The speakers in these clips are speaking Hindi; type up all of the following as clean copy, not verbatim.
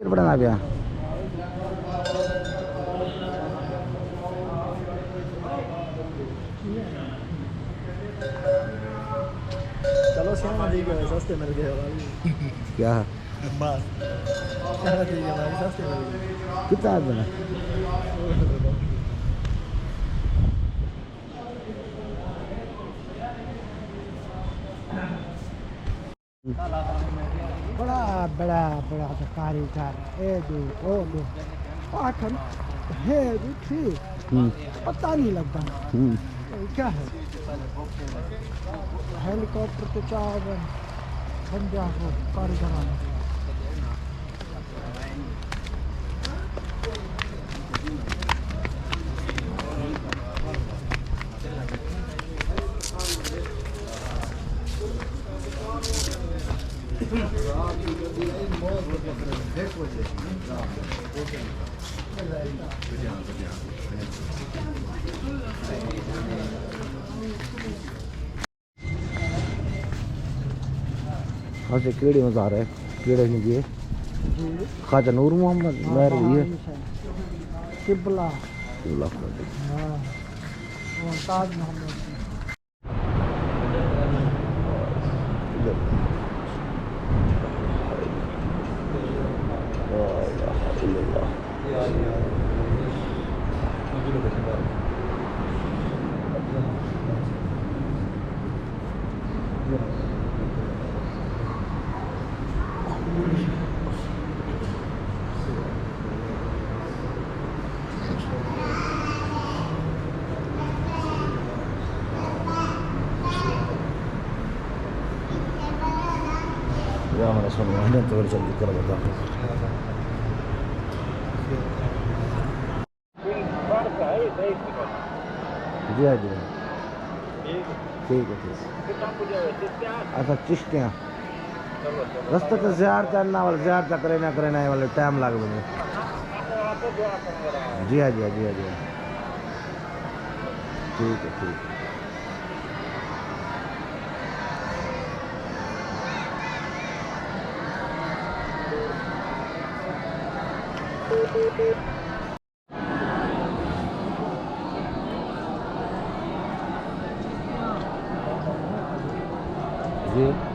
पढ़ना गया चलो सियाना ठीक है सस्ते मिल गए क्या बस सियाना ठीक है भाई सस्ते मिल गए कितना बना बड़ा बड़ा बड़ा कारीगर ए दो ओ दो आखन है दुखी पता नहीं लगता क्या है हेलीकॉप्टर तो चार बंदे को कारीगर आने से कीड़े मजा रहे कीड़े नहीं दिए ख्वाजा नूर मोहम्मद मेहर ये किबला किबला हां वो ताज Mohammad Ya mana semua ini tuh cantik kalau betul. जी हाँ जी ठीक है अच्छा चिश्तियाँ रास्ते तो ज़्यादा करना वाले ज़्यादा करे ना वाले टाइम लग बने जी हाँ जी हाँ जी हाँ जी ठीक है ठीक है जी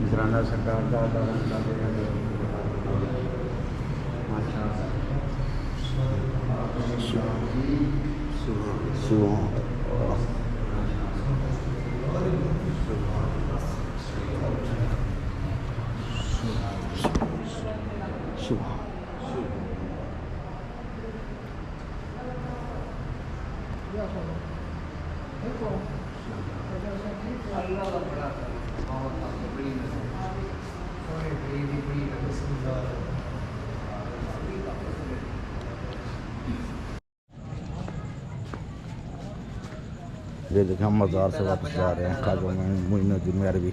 नजराना सरकार का ये देखिए हम मज़ार से वापस जा रहे हैं ख्वाजा मोइनुद्दीन मेहरवी